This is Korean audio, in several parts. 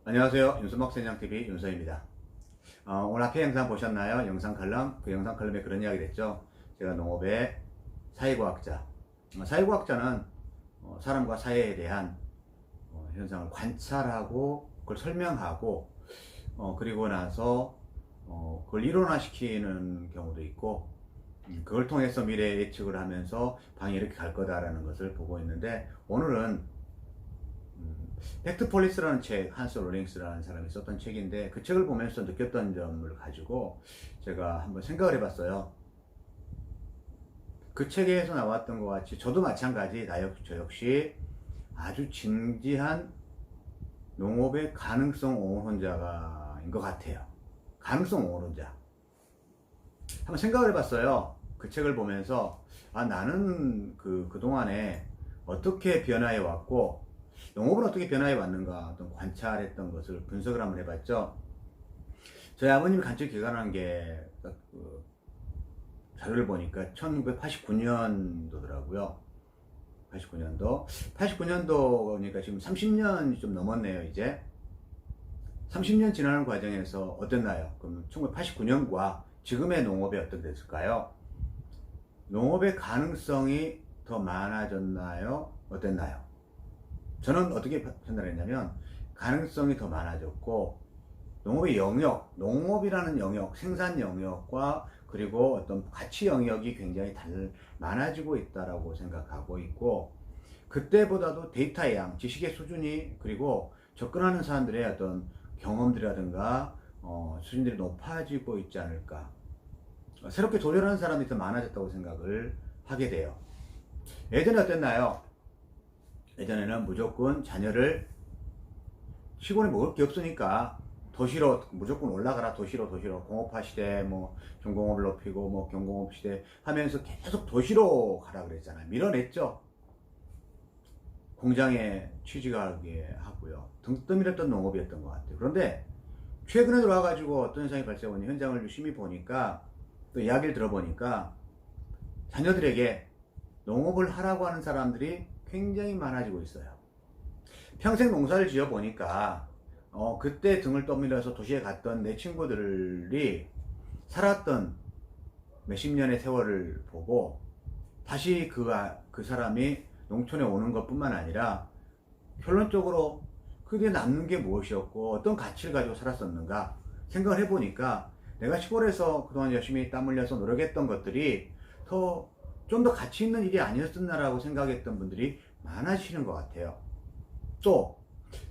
안녕하세요. 윤수먹센장TV 윤서입니다. 오늘 앞에 영상 보셨나요? 영상 칼럼. 그 영상 칼럼에 그런 이야기 됐죠. 제가 농업의 사회과학자. 사회과학자는 사람과 사회에 대한 현상을 관찰하고 그걸 설명하고 그리고 나서 그걸 이론화시키는 경우도 있고 그걸 통해서 미래 예측을 하면서 방이 이렇게 갈 거다라는 것을 보고 있는데, 오늘은 팩트폴리스라는 책, 한스 롤링스라는 사람이 썼던 책인데, 그 책을 보면서 느꼈던 점을 가지고 제가 한번 생각을 해봤어요. 그 책에서 나왔던 것 같이 저도 마찬가지, 저 역시 아주 진지한 농업의 가능성 옹호론자인 것 같아요. 가능성 옹호론자. 한번 생각을 해봤어요. 그 책을 보면서 나는 그동안에 어떻게 변화해 왔고 농업은 어떻게 변화해 왔는가 어떤 관찰했던 것을 분석을 한번 해봤죠. 저희 아버님이 간첩 개간한 게 자료를 보니까 1989년도더라고요. 89년도니까 지금 30년이 좀 넘었네요. 이제 30년 지나는 과정에서 어땠나요? 그럼 1989년과 지금의 농업이 어떻게 됐을까요? 농업의 가능성이 더 많아졌나요? 어땠나요? 저는 어떻게 판단했냐면 가능성이 더 많아졌고, 농업의 영역, 농업이라는 영역, 생산 영역과 그리고 어떤 가치 영역이 굉장히 많아지고 있다라고 생각하고 있고, 그때보다도 데이터의 양, 지식의 수준이, 그리고 접근하는 사람들의 어떤 경험들이라든가 수준들이 높아지고 있지 않을까. 새롭게 도전하는 사람이 더 많아졌다고 생각을 하게 돼요. 예전에 어땠나요? 예전에는 무조건 자녀를 시골에 먹을 게 없으니까 도시로 무조건 올라가라, 도시로 공업화 시대, 중공업을 높이고 경공업 시대 하면서 계속 도시로 가라 그랬잖아요. 밀어냈죠. 공장에 취직하게 하고요. 등 떠밀었던 농업이었던 것 같아요. 그런데 최근에 들어와가지고 어떤 현상이 발생하니 현장을 유심히 보니까, 또 이야기를 들어보니까 자녀들에게 농업을 하라고 하는 사람들이 굉장히 많아지고 있어요. 평생 농사를 지어 보니까 그때 등을 떠밀어서 도시에 갔던 내 친구들이 살았던 몇십 년의 세월을 보고 다시 그 사람이 농촌에 오는 것 뿐만 아니라 결론적으로 그게 남는 게 무엇이었고 어떤 가치를 가지고 살았었는가 생각을 해보니까, 내가 시골에서 그동안 열심히 땀 흘려서 노력했던 것들이 좀 더 가치 있는 일이 아니었었나라고 생각했던 분들이 많아지시는 것 같아요. 또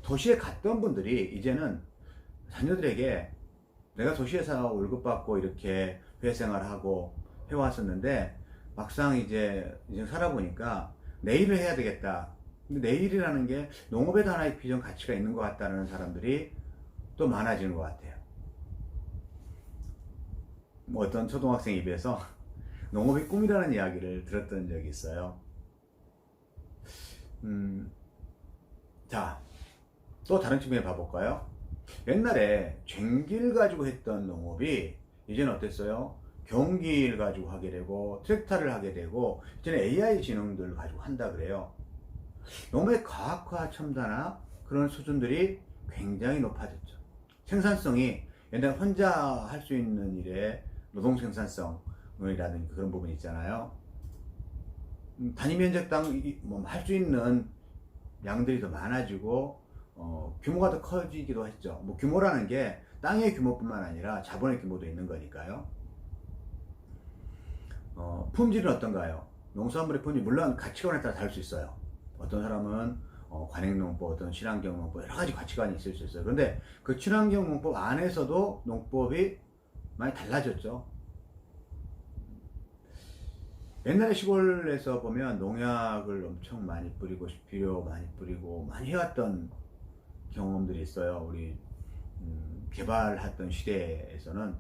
도시에 갔던 분들이 이제는 자녀들에게, 내가 도시에서 월급 받고 이렇게 회생활하고 해왔었는데 막상 이제 살아보니까 내일을 해야 되겠다. 근데 내일이라는 게 농업에도 하나의 비전 가치가 있는 것 같다는 사람들이 또 많아지는 것 같아요. 어떤 초등학생 입에서 농업이 꿈이라는 이야기를 들었던 적이 있어요. 자, 또 다른 측면에 봐볼까요? 옛날에 쟁기를 가지고 했던 농업이 이제는 어땠어요? 경기를 가지고 하게 되고 트랙터를 하게 되고 이제는 AI 지능들 가지고 한다 그래요. 농업의 과학화 첨단화 그런 수준들이 굉장히 높아졌죠. 생산성이 옛날 혼자 할 수 있는 일에 노동 생산성이라든지 그런 부분이 있잖아요. 단위 면적당 할 수 있는 양들이 더 많아지고 규모가 더 커지기도 했죠. 규모라는 게 땅의 규모뿐만 아니라 자본의 규모도 있는 거니까요. 품질은 어떤가요? 농수산물의 품질, 물론 가치관에 따라 다를 수 있어요. 어떤 사람은 관행농법, 어떤 친환경농법, 여러 가지 가치관이 있을 수 있어요. 그런데 그 친환경농법 안에서도 농법이 많이 달라졌죠. 옛날에 시골에서 보면 농약을 엄청 많이 뿌리고 비료 많이 뿌리고 많이 해왔던 경험들이 있어요. 우리 개발했던 시대에서는.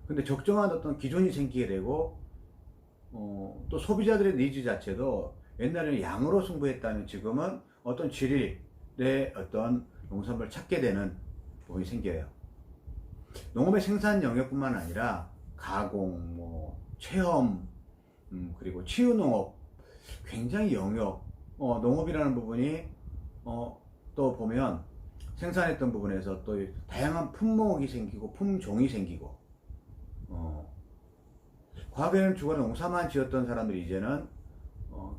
근데 적정한 어떤 기준이 생기게 되고 또 소비자들의 니즈 자체도 옛날에는 양으로 승부했다면 지금은 어떤 질의 어떤 농산물을 찾게 되는 부분이 생겨요. 농업의 생산 영역뿐만 아니라 가공, 체험, 그리고 치유농업, 굉장히 영역, 농업이라는 부분이 또 보면 생산했던 부분에서 또 다양한 품목이 생기고 품종이 생기고, 과거에는 주로 농사만 지었던 사람들이 이제는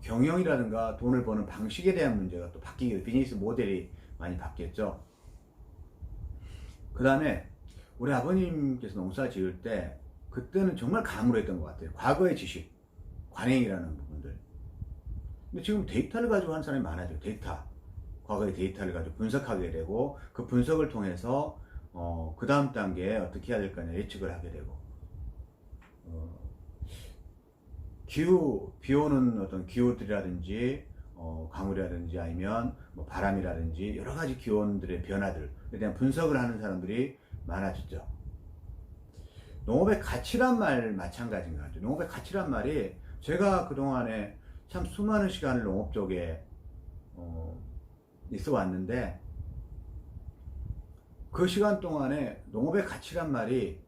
경영이라든가 돈을 버는 방식에 대한 문제가 또 바뀌게, 비즈니스 모델이 많이 바뀌었죠. 그 다음에 우리 아버님께서 농사 지을 때 그때는 정말 가물했던 것 같아요. 과거의 지식, 관행이라는 부분들. 근데 지금 데이터를 가지고 하는 사람이 많아져요. 데이터. 과거의 데이터를 가지고 분석하게 되고, 그 분석을 통해서 그 다음 단계에 어떻게 해야 될까 예측을 하게 되고, 비 오는 어떤 기후들이라든지 강우라든지 아니면 뭐 바람이라든지 여러 가지 기온들의 변화들에 대한 분석을 하는 사람들이 많아졌죠. 농업의 가치란 말 마찬가지인 것 같아요. 농업의 가치란 말이, 제가 그동안에 참 수많은 시간을 농업 쪽에 있어 왔는데, 그 시간 동안에 농업의 가치란 말이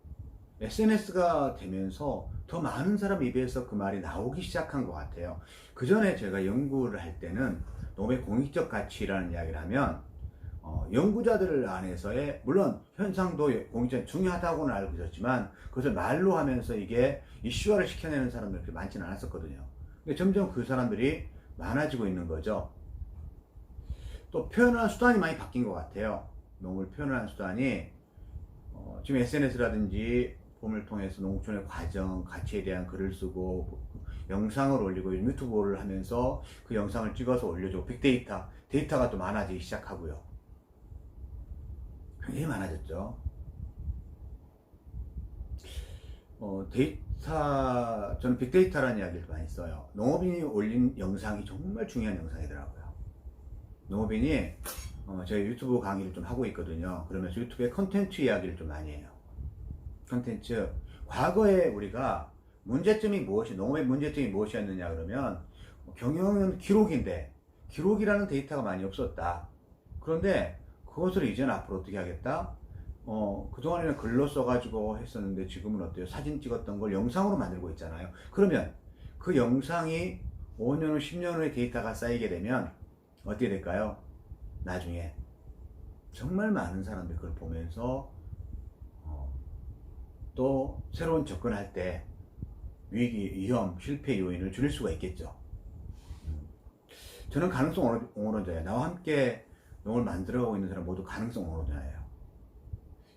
SNS가 되면서 더 많은 사람 입에서 그 말이 나오기 시작한 것 같아요. 그 전에 제가 연구를 할 때는 농업의 공익적 가치라는 이야기를 하면 연구자들 안에서의, 물론 현상도 공익적이 중요하다고는 알고 있었지만 그것을 말로 하면서 이게 이슈화를 시켜내는 사람들이 그렇게 많지는 않았었거든요. 근데 점점 그 사람들이 많아지고 있는 거죠. 또 표현하는 수단이 많이 바뀐 것 같아요. 농업을 표현하는 수단이 지금 SNS라든지 폼을 통해서 농촌의 과정, 가치에 대한 글을 쓰고 영상을 올리고 유튜브를 하면서 그 영상을 찍어서 올려주고, 빅데이터, 데이터가 또 많아지기 시작하고요. 굉장히 많아졌죠. 저는 빅데이터라는 이야기를 많이 써요. 농업인이 올린 영상이 정말 중요한 영상이더라고요. 농업인이 제가 유튜브 강의를 좀 하고 있거든요. 그러면서 유튜브에 컨텐츠 이야기를 좀 많이 해요. 컨텐츠, 과거에 우리가 문제점이 무엇이, 농업의 문제점이 무엇이었느냐 그러면, 경영은 기록인데 기록이라는 데이터가 많이 없었다. 그런데 그것을 이제는 앞으로 어떻게 하겠다? 그동안에는 글로 써가지고 했었는데 지금은 어때요? 사진 찍었던 걸 영상으로 만들고 있잖아요. 그러면 그 영상이 5년 후, 10년 후의 데이터가 쌓이게 되면 어떻게 될까요? 나중에 정말 많은 사람들이 그걸 보면서 또 새로운 접근할 때 위기, 위험, 실패 요인을 줄일 수가 있겠죠. 저는 가능성 옹호론자예요. 나와 함께 농을 만들어가고 있는 사람 모두 가능성 옹호론자예요.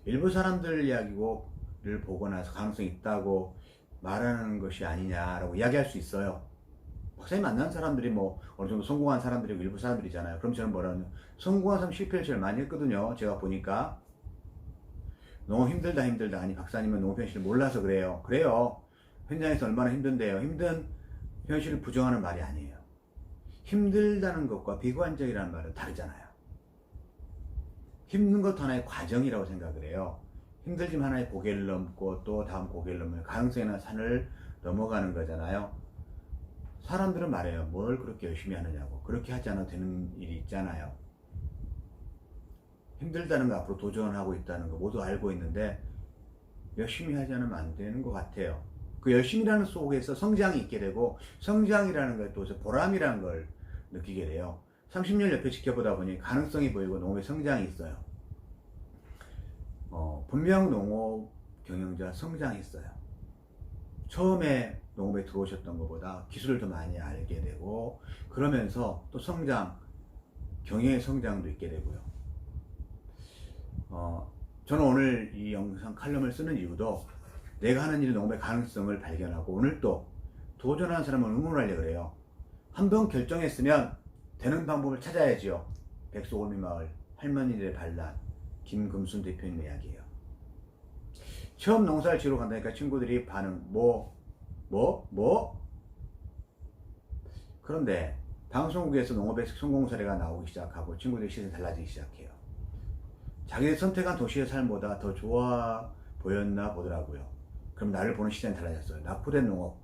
일부 사람들 이야기를 보고 나서 가능성이 있다고 말하는 것이 아니냐라고 이야기할 수 있어요. 박사님 만난 사람들이 뭐 어느 정도 성공한 사람들이고 일부 사람들이잖아요. 그럼 저는 뭐라냐, 성공한 사람 실패를 제일 많이 했거든요. 제가 보니까. 너무 힘들다. 아니, 박사님은 농업 현실을 몰라서 그래요. 그래요. 현장에서 얼마나 힘든데요. 힘든 현실을 부정하는 말이 아니에요. 힘들다는 것과 비관적이라는 말은 다르잖아요. 힘든 것도 하나의 과정이라고 생각을 해요. 힘들지만 하나의 고개를 넘고 또 다음 고개를 넘으면 가능성이나 산을 넘어가는 거잖아요. 사람들은 말해요. 뭘 그렇게 열심히 하느냐고. 그렇게 하지 않아도 되는 일이 있잖아요. 힘들다는 거, 앞으로 도전하고 있다는 거 모두 알고 있는데 열심히 하지 않으면 안 되는 것 같아요. 그 열심이라는 속에서 성장이 있게 되고, 성장이라는 것에 또 보람이라는 걸 느끼게 돼요. 30년 옆에 지켜보다 보니 가능성이 보이고 농업의 성장이 있어요. 분명 농업 경영자 성장했어요. 처음에 농업에 들어오셨던 것보다 기술을 더 많이 알게 되고, 그러면서 또 성장, 경영의 성장도 있게 되고요. 저는 오늘 이 영상 칼럼을 쓰는 이유도 내가 하는 일 농업의 가능성을 발견하고, 오늘 또 도전하는 사람을 응원하려고 그래요. 한번 결정했으면 되는 방법을 찾아야지요. 백소골미마을 할머니들의 반란, 김금순 대표님 이야기예요. 처음 농사를 지으러 간다니까 친구들이 반응 뭐? 그런데 방송국에서 농업의 성공 사례가 나오기 시작하고 친구들의 시선이 달라지기 시작해요. 자기들 선택한 도시의 삶보다 더 좋아 보였나 보더라고요. 그럼 나를 보는 시선이 달라졌어요. 낙후된 농업,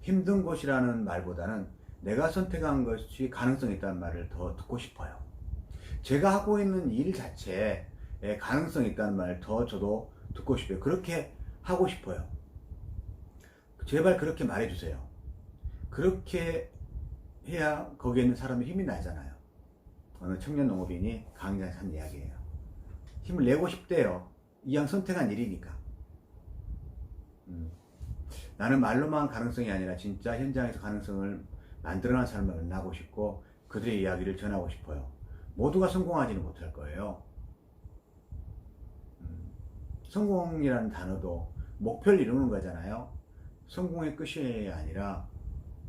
힘든 곳이라는 말보다는 내가 선택한 것이 가능성이 있다는 말을 더 듣고 싶어요. 제가 하고 있는 일 자체에 가능성이 있다는 말을 더 저도 듣고 싶어요. 그렇게 하고 싶어요. 제발 그렇게 말해주세요. 그렇게 해야 거기에 있는 사람이 힘이 나잖아요. 어느 청년 농업인이 강의장에서 한 이야기예요. 힘을 내고 싶대요. 이왕 선택한 일이니까. 나는 말로만 가능성이 아니라 진짜 현장에서 가능성을 만들어낸 사람을 만나고 싶고 그들의 이야기를 전하고 싶어요. 모두가 성공하지는 못할 거예요. 성공이라는 단어도 목표를 이루는 거잖아요. 성공의 끝이 아니라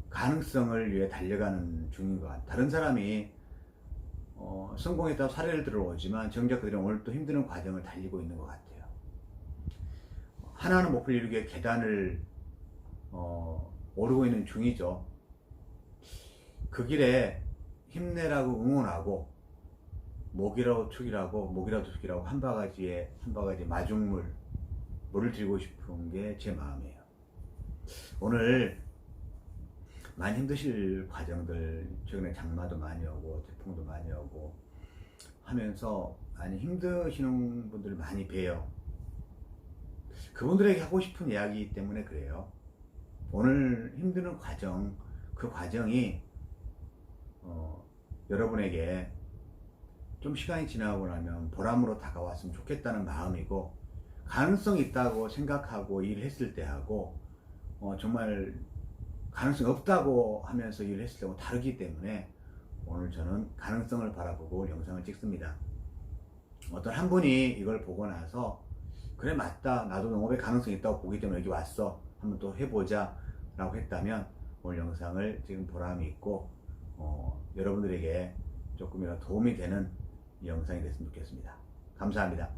가능성을 위해 달려가는 중인 것 같아요. 다른 사람이 성공했다고 사례를 들어오지만 정작 그들은 오늘 또 힘든 과정을 달리고 있는 것 같아요. 하나하나 목표를 이루기 위해 계단을 오르고 있는 중이죠. 그 길에 힘내라고 응원하고 목이라도 tuk이라고 한 바가지 물을 드리고 싶은 게 제 마음이에요. 오늘 많이 힘드실 과정들, 최근에 장마도 많이 오고 태풍도 많이 오고 하면서 많이 힘드시는 분들을 많이 뵈요. 그분들에게 하고 싶은 이야기 때문에 그래요. 오늘 힘드는 과정, 그 과정이 여러분에게 좀 시간이 지나고 나면 보람으로 다가왔으면 좋겠다는 마음이고, 가능성이 있다고 생각하고 일을 했을 때하고 정말 가능성이 없다고 하면서 일을 했을 때하고 다르기 때문에 오늘 저는 가능성을 바라보고 영상을 찍습니다. 어떤 한 분이 이걸 보고 나서 그래 맞다, 나도 농업에 가능성이 있다고 보기 때문에 여기 왔어, 한번 또 해보자 라고 했다면 오늘 영상을 지금 보람이 있고 여러분들에게 조금이라도 도움이 되는 이 영상이 됐으면 좋겠습니다. 감사합니다.